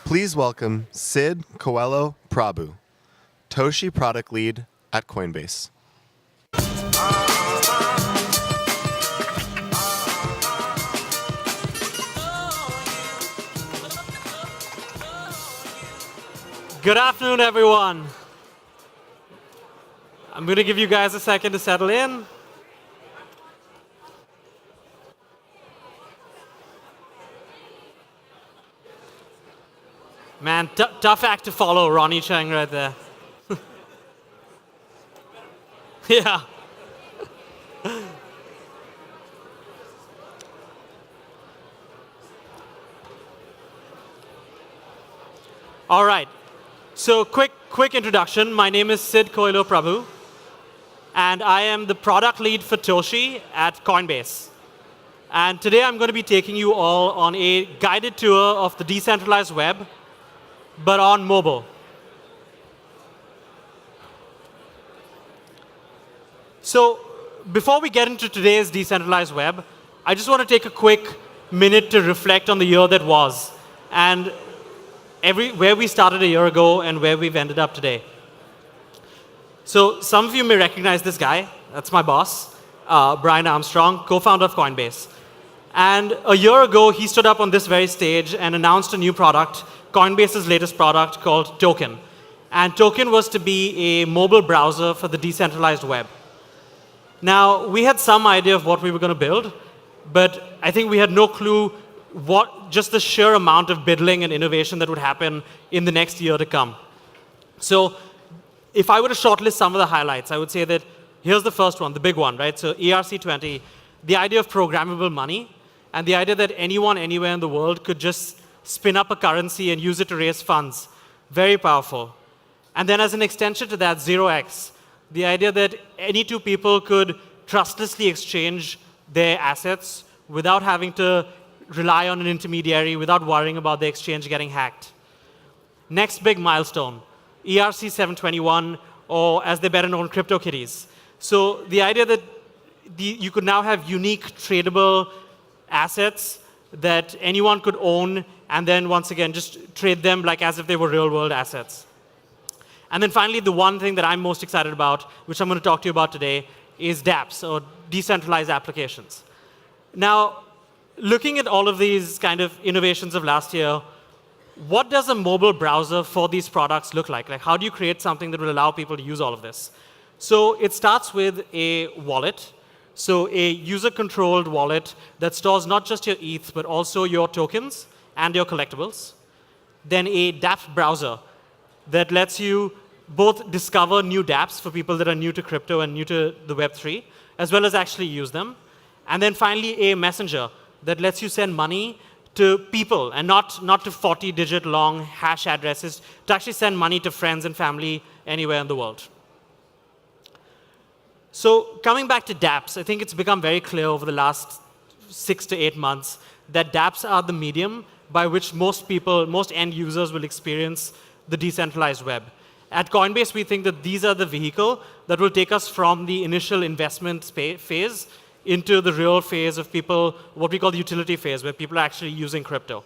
Please welcome Sid Coelho Prabhu, Toshi Product Lead at Coinbase. Good afternoon, everyone. I'm going to give you guys a second to settle in. Man, tough act to follow, Ronnie Cheng right there. Yeah. All right. So quick introduction. My name is Sid Coelho Prabhu, and I am the product lead for Toshi at Coinbase. And today I'm going to be taking you all on a guided tour of the decentralized web, but on mobile. So before we get into today's decentralized web, I just want to take a quick minute to reflect on the year that was, and where we started a year ago and where we've ended up today. So some of you may recognize this guy. That's my boss, Brian Armstrong, co-founder of Coinbase. And a year ago, he stood up on this very stage and announced a new product, Coinbase's latest product called Token. And Token was to be a mobile browser for the decentralized web. Now, we had some idea of what we were going to build, but I think we had no clue just the sheer amount of biddling and innovation that would happen in the next year to come. So if I were to shortlist some of the highlights, I would say that here's the first one, the big one, right? So ERC20, the idea of programmable money, and the idea that anyone, anywhere in the world could just spin up a currency and use it to raise funds. Very powerful. And then as an extension to that, 0x, the idea that any two people could trustlessly exchange their assets without having to rely on an intermediary, without worrying about the exchange getting hacked. Next big milestone, ERC 721, or as they're better known, CryptoKitties. So the idea that you could now have unique tradable assets that anyone could own, and then once again just trade them like as if they were real world assets. And then finally, the one thing that I'm most excited about, which I'm going to talk to you about today, is dApps, or decentralized applications. Now, looking at all of these kind of innovations of last year, what does a mobile browser for these products look like? Like, how do you create something that will allow people to use all of this? So it starts with a wallet. So a user-controlled wallet that stores not just your ETH, but also your tokens and your collectibles. Then a dApp browser that lets you both discover new dApps for people that are new to crypto and new to the Web3, as well as actually use them. And then finally, a messenger that lets you send money to people, and not to 40-digit long hash addresses, to actually send money to friends and family anywhere in the world. So coming back to dApps, I think it's become very clear over the last 6 to 8 months that dApps are the medium by which most end users will experience the decentralized web. At Coinbase, we think that these are the vehicle that will take us from the initial investment phase into the real phase of people, what we call the utility phase, where people are actually using crypto.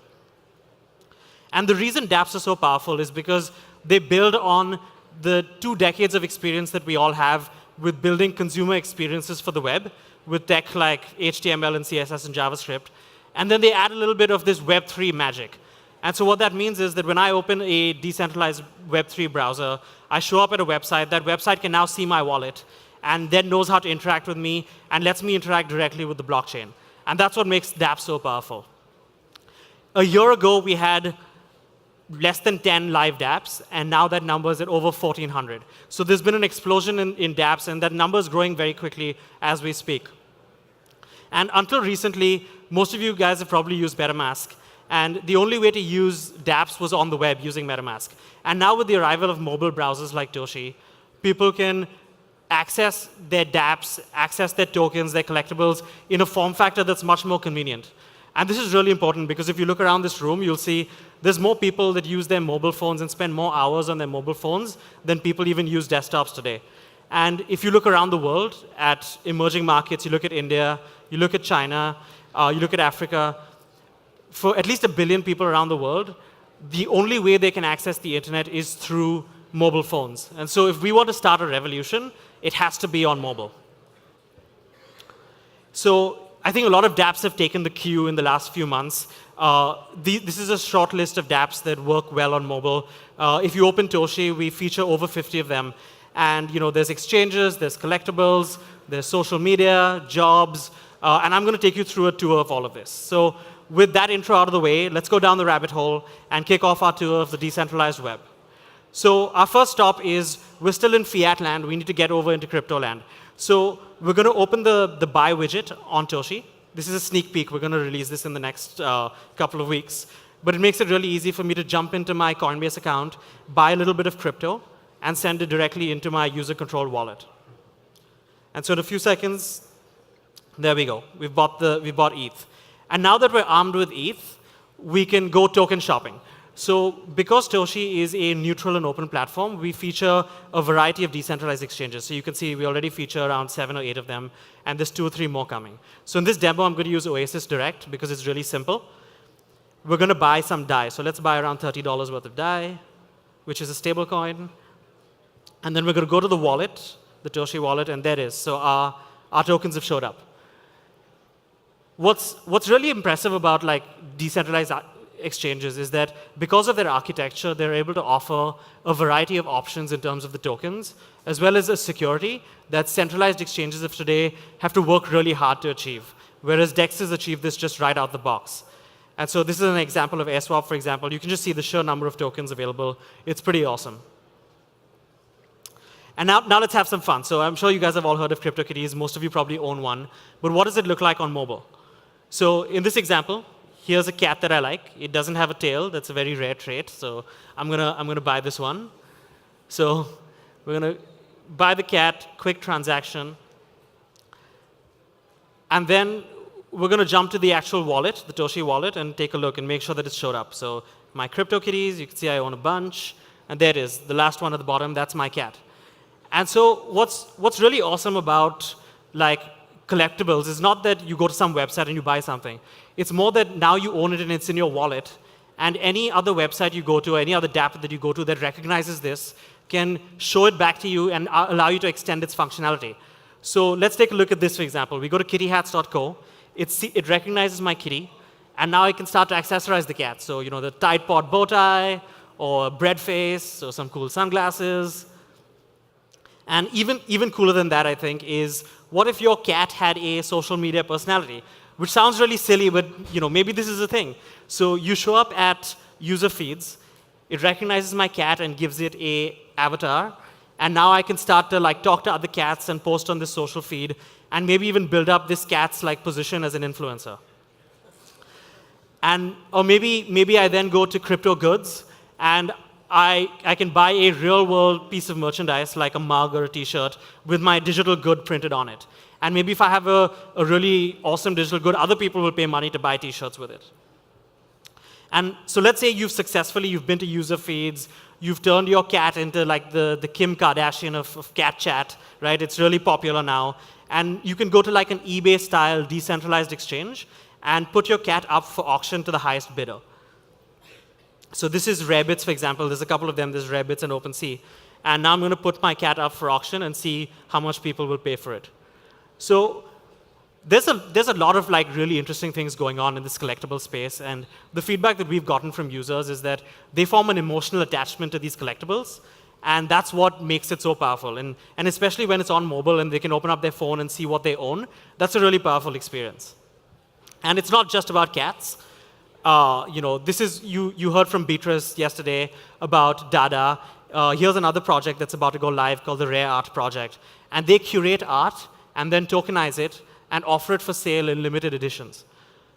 And the reason dApps are so powerful is because they build on the 2 decades of experience that we all have with building consumer experiences for the web, with tech like HTML and CSS and JavaScript. And then they add a little bit of this Web3 magic. And so what that means is that when I open a decentralized Web3 browser, I show up at a website. That website can now see my wallet, and then knows how to interact with me, and lets me interact directly with the blockchain. And that's what makes dApps so powerful. A year ago, we had less than 10 live dApps, and now that number is at over 1,400. So there's been an explosion in dApps, and that number is growing very quickly as we speak. And until recently, most of you guys have probably used MetaMask, and the only way to use dApps was on the web using MetaMask. And now with the arrival of mobile browsers like Toshi, people can access their dApps, access their tokens, their collectibles in a form factor that's much more convenient. And this is really important because if you look around this room, you'll see there's more people that use their mobile phones and spend more hours on their mobile phones than people even use desktops today. And if you look around the world at emerging markets, you look at India, you look at China, you look at Africa, for at least 1 billion people around the world, the only way they can access the internet is through mobile phones. And so if we want to start a revolution, it has to be on mobile. So I think a lot of dApps have taken the cue in the last few months. This is a short list of dApps that work well on mobile. If you open Toshi, we feature over 50 of them. And there's exchanges, there's collectibles, there's social media, jobs, and I'm going to take you through a tour of all of this. So with that intro out of the way, let's go down the rabbit hole and kick off our tour of the decentralized web. So our first stop is we're still in fiat land. We need to get over into crypto land. So we're going to open the buy widget on Toshi. This is a sneak peek. We're going to release this in the next couple of weeks. But it makes it really easy for me to jump into my Coinbase account, buy a little bit of crypto, and send it directly into my user-controlled wallet. And so in a few seconds, there we go. We bought ETH. And now that we're armed with ETH, we can go token shopping. So because Toshi is a neutral and open platform, we feature a variety of decentralized exchanges. So you can see we already feature around 7 or 8 of them, and there's 2 or 3 more coming. So in this demo, I'm going to use Oasis Direct because it's really simple. We're going to buy some DAI. So let's buy around $30 worth of DAI, which is a stable coin. And then we're going to go to the wallet, the Toshi wallet, and there it is. So our tokens have showed up. What's really impressive about decentralized exchanges is that because of their architecture, they're able to offer a variety of options in terms of the tokens, as well as a security that centralized exchanges of today have to work really hard to achieve, whereas DEXs achieve this just right out the box. And so this is an example of AirSwap, for example. You can just see the sheer number of tokens available. It's pretty awesome. And now let's have some fun. So I'm sure you guys have all heard of CryptoKitties. Most of you probably own one. But what does it look like on mobile? So in this example, here's a cat that I like. It doesn't have a tail. That's a very rare trait. So I'm gonna buy this one. So we're gonna buy the cat, quick transaction. And then we're gonna jump to the actual wallet, the Toshi wallet, and take a look and make sure that it's showed up. So my CryptoKitties, you can see I own a bunch. And there it is, the last one at the bottom, that's my cat. And so what's really awesome about collectibles is not that you go to some website and you buy something. It's more that now you own it and it's in your wallet. And any other website you go to, or any other dApp that you go to that recognizes this can show it back to you and allow you to extend its functionality. So let's take a look at this, for example. We go to kittyhats.co. It recognizes my kitty. And now I can start to accessorize the cat. So the Tide Pod bow tie, or bread face, or some cool sunglasses. And even cooler than that, I think, is what if your cat had a social media personality? Which sounds really silly, but maybe this is a thing. So you show up at user feeds, it recognizes my cat and gives it a avatar, and now I can start to talk to other cats and post on this social feed, and maybe even build up this cat's position as an influencer. Or maybe I then go to crypto goods, and I can buy a real-world piece of merchandise, like a mug or a T-shirt, with my digital good printed on it. And maybe if I have a really awesome digital good, other people will pay money to buy T-shirts with it. And so let's say you've been to user feeds, you've turned your cat into the Kim Kardashian of cat chat, right? It's really popular now. And you can go to an eBay-style decentralized exchange and put your cat up for auction to the highest bidder. So this is Rarebits, for example. There's a couple of them. There's Rarebits and OpenSea. And now I'm going to put my cat up for auction and see how much people will pay for it. So there's a lot of really interesting things going on in this collectible space. And the feedback that we've gotten from users is that they form an emotional attachment to these collectibles. And that's what makes it so powerful. And especially when it's on mobile and they can open up their phone and see what they own, that's a really powerful experience. And it's not just about cats. This is, you heard from Beatrice yesterday about Dada. Here's another project that's about to go live called the Rare Art Project. And they curate art and then tokenize it and offer it for sale in limited editions.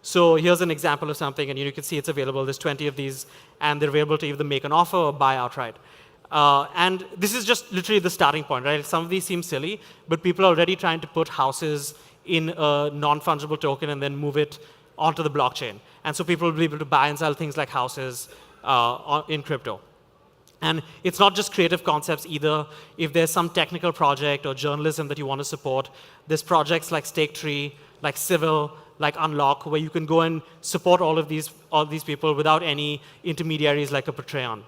So here's an example of something, and you can see it's available. There's 20 of these, and they're available to either make an offer or buy outright. And this is just literally the starting point, right? Some of these seem silly, but people are already trying to put houses in a non-fungible token and then move it onto the blockchain. And so people will be able to buy and sell things like houses in crypto. And it's not just creative concepts either. If there's some technical project or journalism that you want to support, there's projects like Stake Tree, like Civil, like Unlock, where you can go and support all of these people without any intermediaries like a Patreon.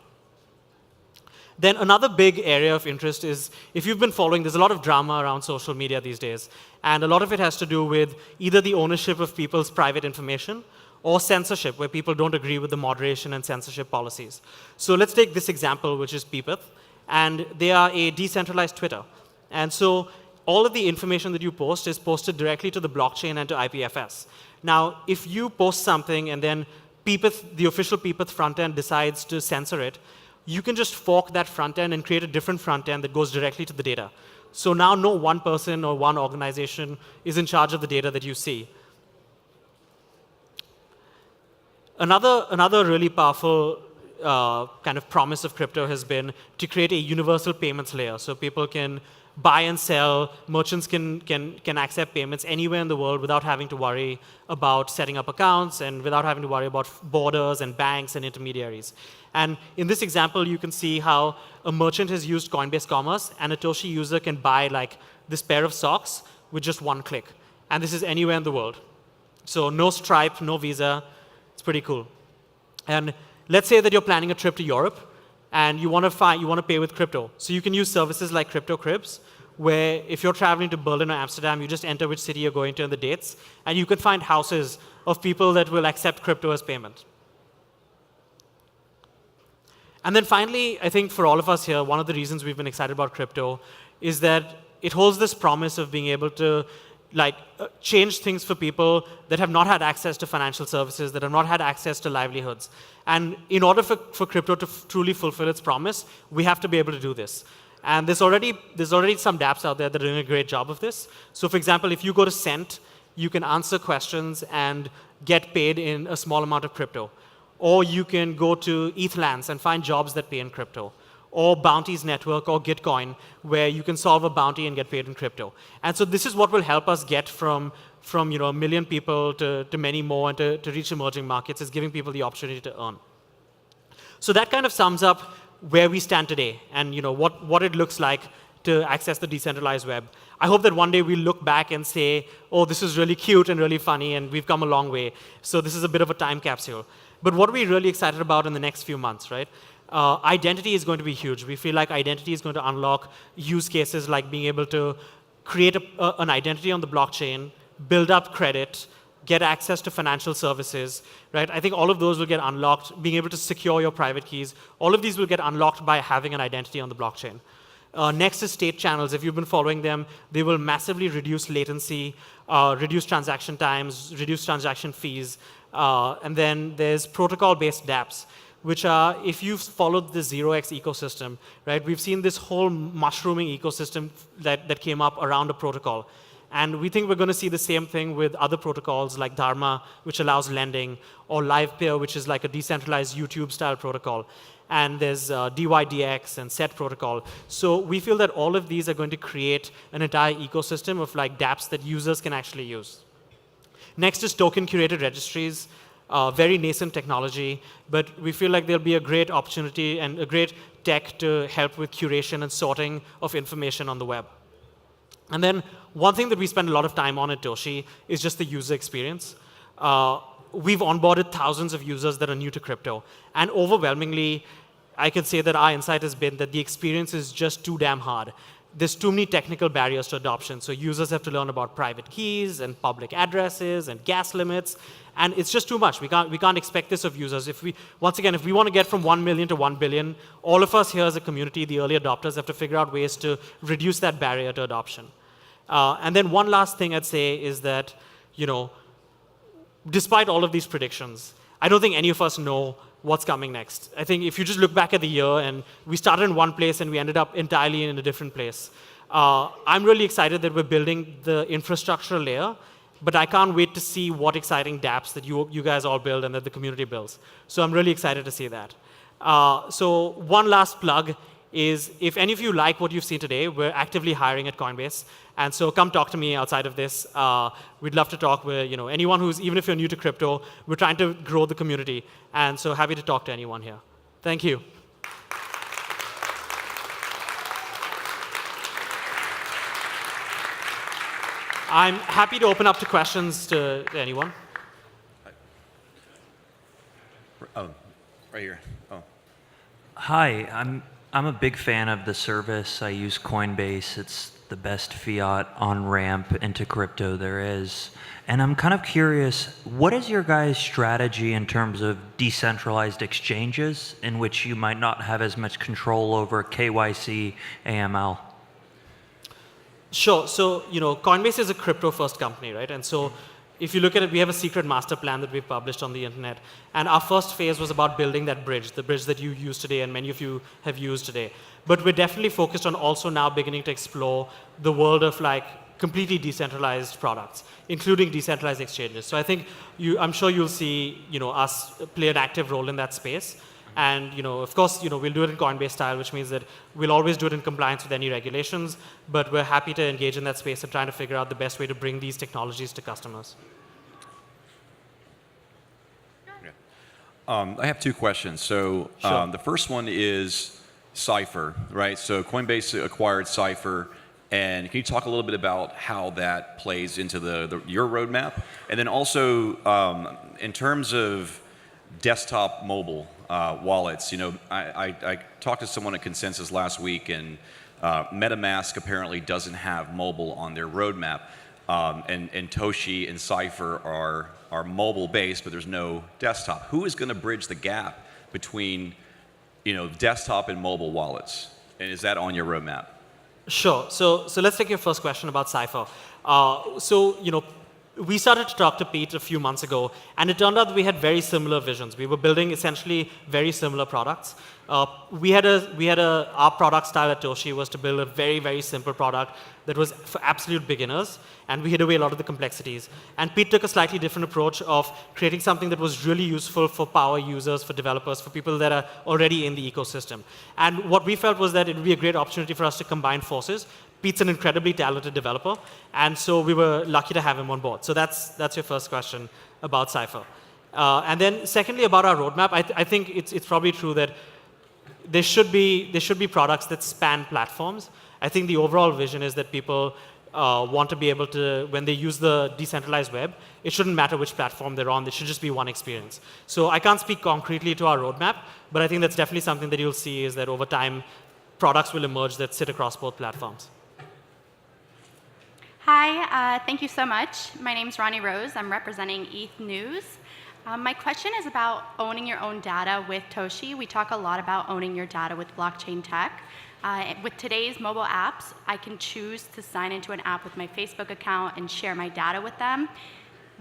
Then another big area of interest is, if you've been following, there's a lot of drama around social media these days. And a lot of it has to do with either the ownership of people's private information or censorship, where people don't agree with the moderation and censorship policies. So let's take this example, which is Peepeth. And they are a decentralized Twitter. And so all of the information that you post is posted directly to the blockchain and to IPFS. Now, if you post something and then Peepeth, the official Peepeth front end decides to censor it, you can just fork that front end and create a different front end that goes directly to the data. So now no one person or one organization is in charge of the data that you see. Another really powerful kind of promise of crypto has been to create a universal payments layer. So people can buy and sell, merchants can accept payments anywhere in the world without having to worry about setting up accounts and without having to worry about borders and banks and intermediaries. And in this example, you can see how a merchant has used Coinbase Commerce, and a Toshi user can buy like this pair of socks with just one click. And this is anywhere in the world. So no Stripe, no Visa. It's pretty cool. And let's say that you're planning a trip to Europe, and you want to pay with crypto. So you can use services like Crypto Cribs, where if you're traveling to Berlin or Amsterdam, you just enter which city you're going to and the dates, and you can find houses of people that will accept crypto as payment. And then finally, I think for all of us here, one of the reasons we've been excited about crypto is that it holds this promise of being able to change things for people that have not had access to financial services, that have not had access to livelihoods. And in order for crypto to truly fulfill its promise, we have to be able to do this. And there's already some dApps out there that are doing a great job of this. So for example, if you go to Cent, you can answer questions and get paid in a small amount of crypto. Or you can go to ETHLands and find jobs that pay in crypto. Or Bounties Network or Gitcoin, where you can solve a bounty and get paid in crypto. And so this is what will help us get from 1 million people to many more and to reach emerging markets, is giving people the opportunity to earn. So that kind of sums up where we stand today and what it looks like to access the decentralized web. I hope that one day we'll look back and say, oh, this is really cute and really funny, and we've come a long way. So this is a bit of a time capsule. But what are we really excited about in the next few months, right? Identity is going to be huge. We feel like identity is going to unlock use cases like being able to create an identity on the blockchain, build up credit, get access to financial services, right? I think all of those will get unlocked, being able to secure your private keys. All of these will get unlocked by having an identity on the blockchain. Next is state channels. If you've been following them, they will massively reduce latency, reduce transaction times, reduce transaction fees. And then there's protocol-based dApps, which are, if you've followed the 0x ecosystem, right, we've seen this whole mushrooming ecosystem that came up around a protocol. And we think we're going to see the same thing with other protocols like Dharma, which allows lending, or LivePeer, which is like a decentralized YouTube-style protocol. And there's DYDX and SET protocol. So we feel that all of these are going to create an entire ecosystem of like dApps that users can actually use. Next is token-curated registries. Very nascent technology, but we feel like there'll be a great opportunity and a great tech to help with curation and sorting of information on the web. And then one thing that we spend a lot of time on at Toshi is just the user experience. We've onboarded thousands of users that are new to crypto, and overwhelmingly, I can say that our insight has been that the experience is just too damn hard. There's too many technical barriers to adoption. So users have to learn about private keys and public addresses and gas limits. And it's just too much. We can't expect this of users. Once again, if we want to get from 1 million to 1 billion, all of us here as a community, the early adopters, have to figure out ways to reduce that barrier to adoption. And then one last thing I'd say is that, despite all of these predictions, I don't think any of us know what's coming next. I think if you just look back at the year, and we started in one place and we ended up entirely in a different place. I'm really excited that we're building the infrastructure layer, but I can't wait to see what exciting dApps that you guys all build and that the community builds. So I'm really excited to see that. So one last plug is, if any of you like what you've seen today, we're actively hiring at Coinbase. And so come talk to me outside of this. We'd love to talk with anyone who's, even if you're new to crypto, we're trying to grow the community. And so happy to talk to anyone here. Thank you. I'm happy to open up to questions to anyone. Oh, right here. Oh. Hi, I'm a big fan of the service. I use Coinbase. It's the best fiat on-ramp into crypto there is. And I'm kind of curious, what is your guys' strategy in terms of decentralized exchanges in which you might not have as much control over KYC, AML? Sure. So, Coinbase is a crypto-first company, right? And so if you look at it, we have a secret master plan that we've published on the internet. And our first phase was about building that bridge, the bridge that you use today and many of you have used today. But we're definitely focused on also now beginning to explore the world of completely decentralized products, including decentralized exchanges. So I think I'm sure you'll see us play an active role in that space. And of course, we'll do it in Coinbase style, which means that we'll always do it in compliance with any regulations. But we're happy to engage in that space and trying to figure out the best way to bring these technologies to customers. Yeah. I have two questions. So Sure. the first one is Cypher, right? So Coinbase acquired Cypher. And can you talk a little bit about how that plays into your roadmap? And then also, in terms of desktop mobile wallets, I talked to someone at Consensus last week, and MetaMask apparently doesn't have mobile on their roadmap. And Toshi and Cypher are mobile-based, but there's no desktop. Who is going to bridge the gap between desktop and mobile wallets? And is that on your roadmap? Sure. So let's take your first question about Cypher. We started to talk to Pete a few months ago, and it turned out that we had very similar visions. We were building essentially very similar products. Our product style at Toshi was to build a very, very simple product that was for absolute beginners, and we hid away a lot of the complexities. And Pete took a slightly different approach of creating something that was really useful for power users, for developers, for people that are already in the ecosystem. And what we felt was that it would be a great opportunity for us to combine forces. Pete's an incredibly talented developer, and so we were lucky to have him on board. So that's your first question about Cypher. And then secondly, about our roadmap, I think it's probably true that there should be products that span platforms. I think the overall vision is that people want to be able to, when they use the decentralized web, it shouldn't matter which platform they're on. There should just be one experience. So I can't speak concretely to our roadmap, but I think that's definitely something that you'll see is that over time, products will emerge that sit across both platforms. Hi, thank you so much. My name is Ronnie Rose. I'm representing ETH News. My question is about owning your own data with Toshi. We talk a lot about owning your data with blockchain tech. With today's mobile apps, I can choose to sign into an app with my Facebook account and share my data with them.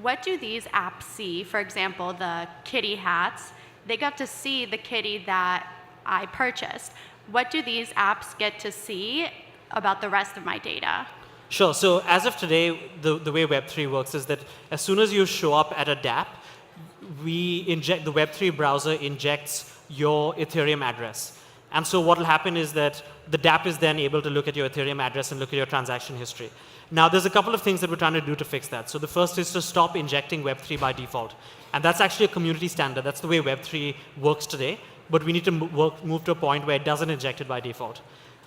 What do these apps see? For example, the kitty hats, they got to see the kitty that I purchased. What do these apps get to see about the rest of my data? Sure. So as of today, the way Web3 works is that as soon as you show up at a dApp, the Web3 browser injects your Ethereum address. And so what will happen is that the dApp is then able to look at your Ethereum address and look at your transaction history. Now, there's a couple of things that we're trying to do to fix that. So the first is to stop injecting Web3 by default. And that's actually a community standard. That's the way Web3 works today. But we need to move to a point where it doesn't inject it by default.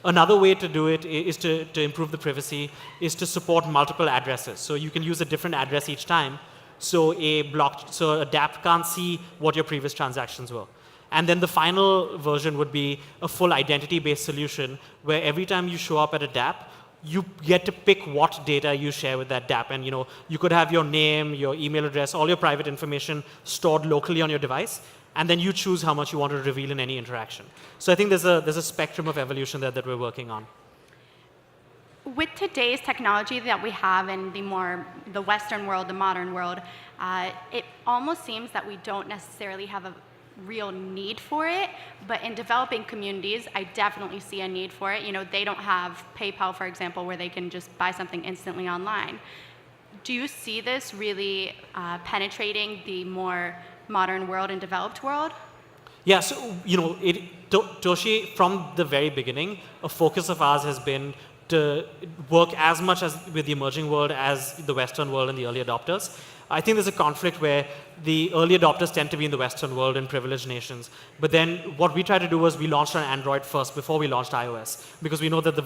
Another way to do it is to improve the privacy, is to support multiple addresses. So you can use a different address each time. So a dApp can't see what your previous transactions were. And then the final version would be a full identity-based solution where every time you show up at a dApp, you get to pick what data you share with that dApp. And you could have your name, your email address, all your private information stored locally on your device. And then you choose how much you want to reveal in any interaction. So I think there's a spectrum of evolution there that we're working on. With today's technology that we have in the Western world, the modern world, it almost seems that we don't necessarily have a real need for it. But in developing communities, I definitely see a need for it. They don't have PayPal, for example, where they can just buy something instantly online. Do you see this really penetrating the more modern world and developed world? Yeah, so Toshi, from the very beginning, a focus of ours has been to work as much as with the emerging world as the Western world and the early adopters. I think there's a conflict where the early adopters tend to be in the Western world and privileged nations. But then what we tried to do was we launched on Android first before we launched iOS, because we know that the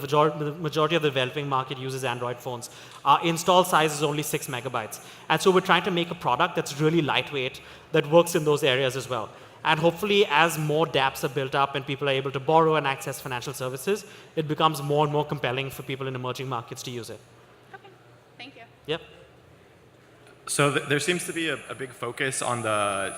majority of the developing market uses Android phones. Our install size is only 6 megabytes. And so we're trying to make a product that's really lightweight that works in those areas as well. And hopefully, as more dApps are built up and people are able to borrow and access financial services, it becomes more and more compelling for people in emerging markets to use it. Okay, thank you. Yep. So there seems to be a big focus on the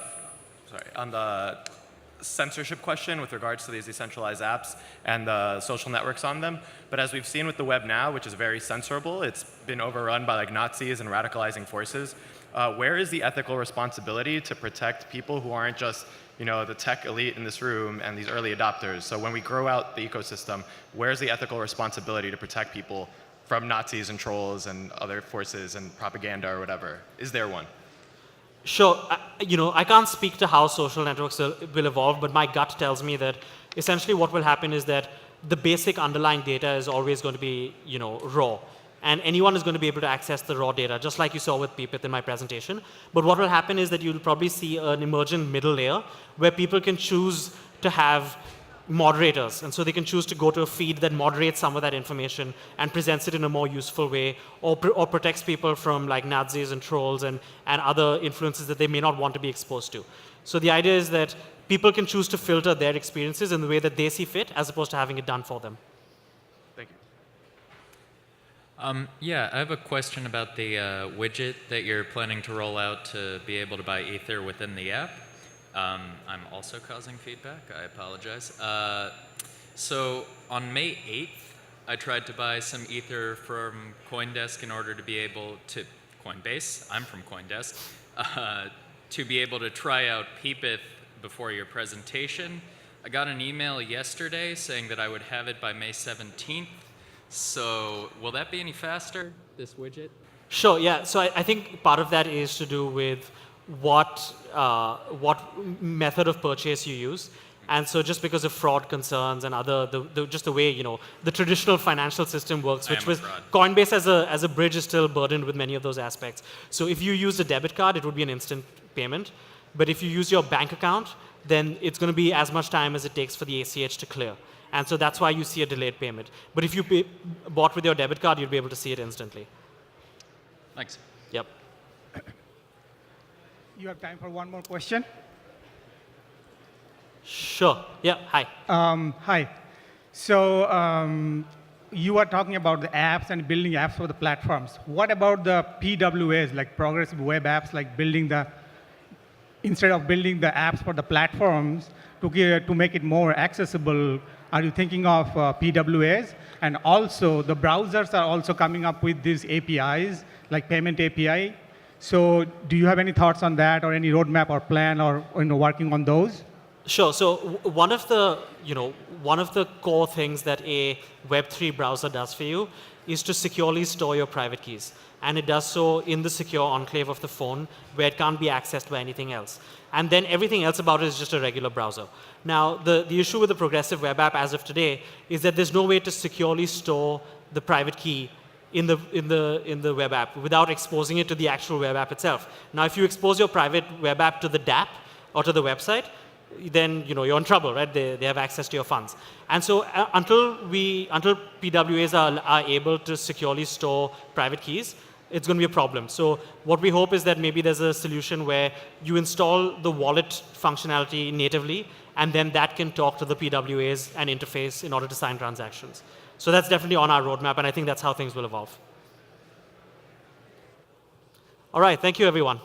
censorship question with regards to these decentralized apps and the social networks on them. But as we've seen with the web now, which is very censorable, it's been overrun by like Nazis and radicalizing forces. Where is the ethical responsibility to protect people who aren't just the tech elite in this room and these early adopters? So when we grow out the ecosystem, where's the ethical responsibility to protect people from Nazis and trolls and other forces and propaganda or whatever? Is there one? Sure. I can't speak to how social networks will evolve, but my gut tells me that essentially what will happen is that the basic underlying data is always going to be, raw. And anyone is going to be able to access the raw data, just like you saw with PPIP in my presentation. But what will happen is that you'll probably see an emergent middle layer where people can choose to have moderators. And so they can choose to go to a feed that moderates some of that information and presents it in a more useful way, or protects people from like Nazis and trolls and other influences that they may not want to be exposed to. So the idea is that people can choose to filter their experiences in the way that they see fit, as opposed to having it done for them. Thank you. Yeah, I have a question about the widget that you're planning to roll out to be able to buy Ether within the app. I'm also causing feedback. I apologize. So on May 8th, I tried to buy some Ether from CoinDesk in order to be able to, Coinbase, I'm from CoinDesk, to be able to try out PPIP before your presentation. I got an email yesterday saying that I would have it by May 17th. So will that be any faster, this widget? Sure, yeah. So I think part of that is to do with what method of purchase you use. And so just because of fraud concerns and just the way, the traditional financial system works, which was Coinbase as a bridge is still burdened with many of those aspects. So if you use a debit card, it would be an instant payment. But if you use your bank account, then it's going to be as much time as it takes for the ACH to clear. And so that's why you see a delayed payment. But if you bought with your debit card, you'll be able to see it instantly. Thanks. Yep. You have time for one more question? Sure. Yeah. Hi. Hi. So you are talking about the apps and building apps for the platforms. What about the PWAs, like progressive web apps, like instead of building the apps for the platforms to make it more accessible, are you thinking of PWAs? And also, the browsers are also coming up with these APIs, like payment API. So do you have any thoughts on that, or any roadmap or plan, or working on those? Sure. So one of the core things that a Web3 browser does for you is to securely store your private keys. And it does so in the secure enclave of the phone, where it can't be accessed by anything else. And then everything else about it is just a regular browser. Now, the issue with the progressive web app as of today is that there's no way to securely store the private key in the web app without exposing it to the actual web app itself. Now, if you expose your private web app to the dApp or to the website, then you're in trouble, right? They have access to your funds. And so until PWAs are able to securely store private keys, it's going to be a problem. So what we hope is that maybe there's a solution where you install the wallet functionality natively, and then that can talk to the PWAs and interface in order to sign transactions. So that's definitely on our roadmap, and I think that's how things will evolve. All right, thank you, everyone.